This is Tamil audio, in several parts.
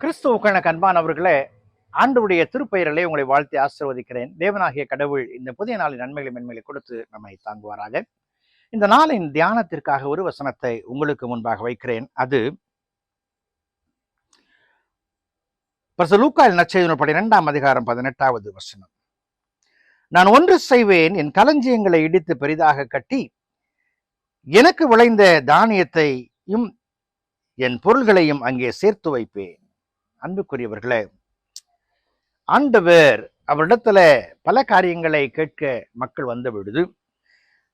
கிறிஸ்துவுக்கான அன்பானவர்களே, ஆண்டவருடைய திருப்பெயரிலே உங்களை வாழ்த்தி ஆசீர்வதிக்கிறேன். தேவனாகிய கடவுள் இந்த புதிய நாளின் நன்மைகளை மென்மைகளை கொடுத்து நம்மை தாங்குவாராக. இந்த நாளின் தியானத்திற்காக ஒரு வசனத்தை உங்களுக்கு முன்பாக வைக்கிறேன். அது லூக்கா நற்செய்தி 12ஆம் அதிகாரம் 18வது வசனம். நான் ஒன்று செய்வேன், என் களஞ்சியங்களை இடித்து பெரிதாக கட்டி எனக்கு விளைந்த தானியத்தையும் என் பொருள்களையும் அங்கே சேர்த்து வைப்பேன். அன்புக்குரியவர்களே, ஆண்டவர் அவரிடத்துல பல காரியங்களை கேட்க மக்கள் வந்த பொழுது,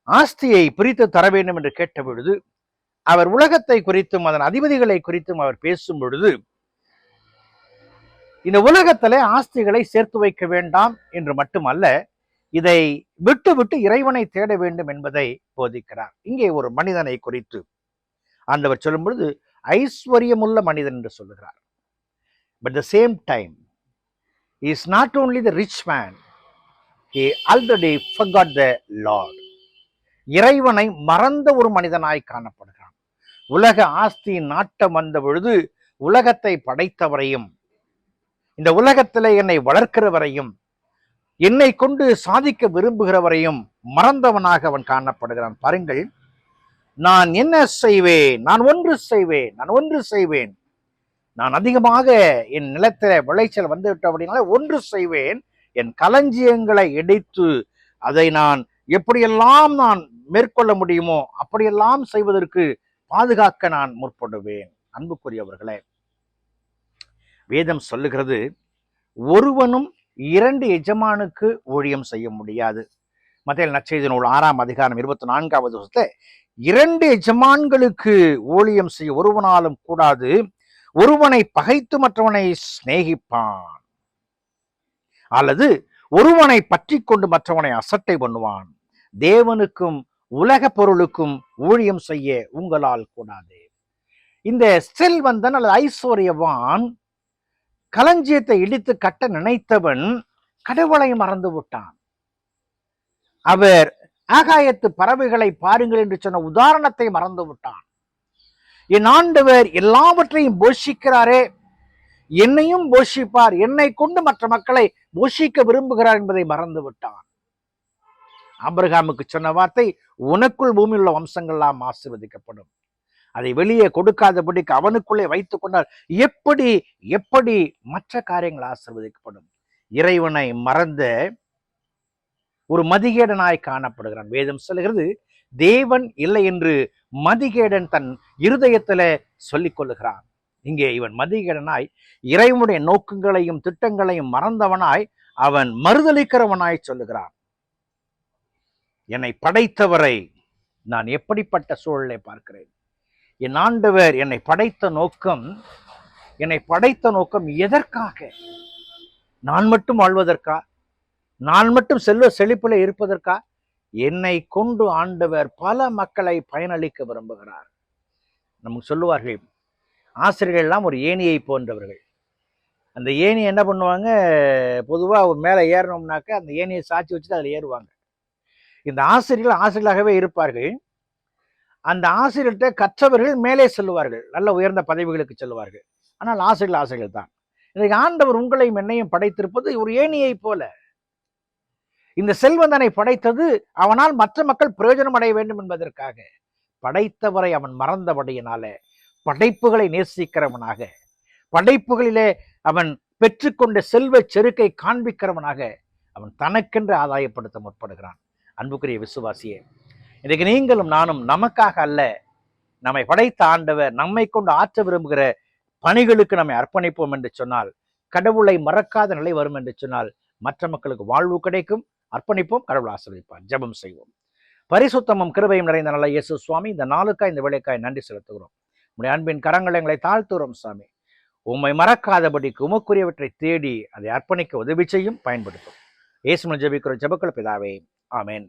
ஆஸ்தியை பிரித்து தர வேண்டும் என்று கேட்ட பொழுது, அவர் உலகத்தை குறித்தும் அதன் அதிபதிகளை குறித்தும் அவர் பேசும் பொழுது, இந்த உலகத்திலே ஆஸ்திகளை சேர்த்து வைக்க வேண்டாம் என்று மட்டுமல்ல, இதை விட்டு விட்டு இறைவனை தேட வேண்டும் என்பதை போதிக்கிறார். இங்கே ஒரு மனிதனை குறித்து ஆண்டவர் சொல்லும் பொழுது ஐஸ்வர்யமுள்ள மனிதன் என்று சொல்லுகிறார். But at the same time, he is not only the rich man, he already forgot the Lord. இறைவனை மறந்த ஒரு மனிதனாய் காணப்படுகிறான். உலக ஆஸ்தியின் நாட்டம் வந்த பொழுது உலகத்தை படைத்தவரையும், இந்த உலகத்திலே என்னை வளர்க்கிறவரையும், என்னை கொண்டு சாதிக்க விரும்புகிறவரையும் மறந்தவனாக அவன் காணப்படுகிறான். பாருங்கள், நான் என்ன செய்வேன், நான் ஒன்று செய்வேன், நான் அதிகமாக என் நிலத்தில விளைச்சல் வந்துவிட்ட அப்படின்னால ஒன்று செய்வேன், என் களஞ்சியங்களை இடித்து அதை நான் எப்படியெல்லாம் நான் மேற்கொள்ள முடியுமோ அப்படியெல்லாம் செய்வதற்கு பாதுகாக்க நான் முற்படுவேன். அன்புக்குரியவர்களே, வேதம் சொல்லுகிறது, ஒருவனும் 2 எஜமானுக்கு ஊழியம் செய்ய முடியாது. மத்தேயு நற்செய்தி நூல் 6ஆம் அதிகாரம் 24வது வசனத்தில் 2 எஜமான்களுக்கு ஊழியம் செய்ய ஒருவனாலும் கூடாது, ஒருவனை பகைத்து மற்றவனை சிநேகிப்பான், அல்லது ஒருவனை பற்றி கொண்டு மற்றவனை அசட்டை பண்ணுவான். தேவனுக்கும் உலக பொருளுக்கும் ஊழியம் செய்ய உங்களால் கூடாது. இந்த செல்வந்தன் அல்லது ஐஸ்வர்யவான் களஞ்சியத்தை இடித்து கட்ட நினைத்தவன் கடவுளை மறந்து விட்டான். அவர் ஆகாயத்து பறவைகளை பாருங்கள் என்று சொன்ன உதாரணத்தை மறந்து விட்டான். என் ஆண்டவர் எல்லாவற்றையும் போஷிக்கிறாரே, என்னையும் போஷிப்பார், என்னை கொண்டு மற்ற மக்களை போஷிக்க விரும்புகிறார் என்பதை மறந்து விட்டான். ஆபிரகாமுக்கு சொன்ன வார்த்தை, உனக்குள் பூமியில் உள்ள வம்சங்கள் எல்லாம் ஆசீர்வதிக்கப்படும். அதை வெளியே கொடுக்காதபடிக்கு அவனுக்குள்ளே வைத்துக் கொண்டால் எப்படி எப்படி மற்ற காரியங்கள் ஆசீர்வதிக்கப்படும்? இறைவனை மறந்த ஒரு மதிகேடனாய் காணப்படுகிறான். வேதம் சொல்லுகிறது, தேவன் இல்லை என்று மதிகேடன் தன் இருதயத்தில சொல்லிக் கொள்ளுகிறான். இங்கே இவன் மதிகேடனாய் இறைவனுடைய நோக்கங்களையும் திட்டங்களையும் மறந்தவனாய் அவன் மறுதலிக்கிறவனாய் சொல்லுகிறான். என்னை படைத்தவரை நான் எப்படிப்பட்ட சூழலை பார்க்கிறேன்? என் ஆண்டவர் என்னை படைத்த நோக்கம் எதற்காக? நான் மட்டும் வாழ்வதற்கா? நான் மட்டும் செழிப்பில் இருப்பதற்கா? என்னை கொண்டு ஆண்டவர் பல மக்களை பயனளிக்க விரும்புகிறார். நமக்கு சொல்லுவார்கள், ஆசிரியர்கள் எல்லாம் ஒரு ஏணியை போன்றவர்கள். அந்த ஏணி என்ன பண்ணுவாங்க, பொதுவாக மேலே ஏறணும்னாக்க அந்த ஏணியை சாட்சி வச்சுட்டு அதில் ஏறுவாங்க. இந்த ஆசிரியர்களாகவே இருப்பார்கள். அந்த ஆசிரியர்கிட்ட கற்றவர்கள் மேலே செல்லுவார்கள், நல்ல உயர்ந்த பதவிகளுக்கு செல்லுவார்கள். ஆனால் ஆசிரியர்கள் தான். இன்றைக்கு ஆண்டவர் உங்களையும் என்னையும் படைத்திருப்பது ஒரு ஏணியை போல. இந்த செல்வந்தனை படைத்தது அவனால் மற்ற மக்கள் பிரயோஜனம் அடைய வேண்டும் என்பதற்காக. படைத்தவரை அவன் மறந்தபடியினால படைப்புகளை நேசிக்கிறவனாக, படைப்புகளிலே அவன் பெற்றுக்கொண்ட செல்வ செருக்கை காண்பிக்கிறவனாக அவன் தனக்கென்று ஆதாயப்படுத்த முற்படுகிறான். அன்புக்குரிய விசுவாசியே, இன்றைக்கு நீங்களும் நானும் நமக்காக அல்ல, நம்மை படைத்த ஆண்டவர் நம்மை கொண்டு ஆற்ற விரும்புகிற பணிகளுக்கு நம்மை அர்ப்பணிப்போம் என்று சொன்னால், கடவுளை மறக்காத நிலை வரும் என்று சொன்னால் மற்ற மக்களுக்கு வாழ்வு கிடைக்கும். அர்ப்பணிப்போம், கடவுள் ஆசீர்வதிப்பார். ஜெபம் செய்வோம். பரிசுத்தமும் கிருபையும் நிறைந்த நல்ல இயேசு சுவாமி, இந்த நாளுக்காய் இந்த வேலைக்காய் நன்றி செலுத்துகிறோம். உம்முடைய அன்பின் கரங்களை எங்களை தாழ்த்துகிறோம் சாமி. உம்மை மறக்காதபடிக்கு உமக்குரியவற்றை தேடி அதை அர்ப்பணிக்க உதவி செய்யும், பயன்படுத்தும். இயேசுவின் ஜெபிக்கிற ஜெபங்கள் பிதாவே, ஆமென்.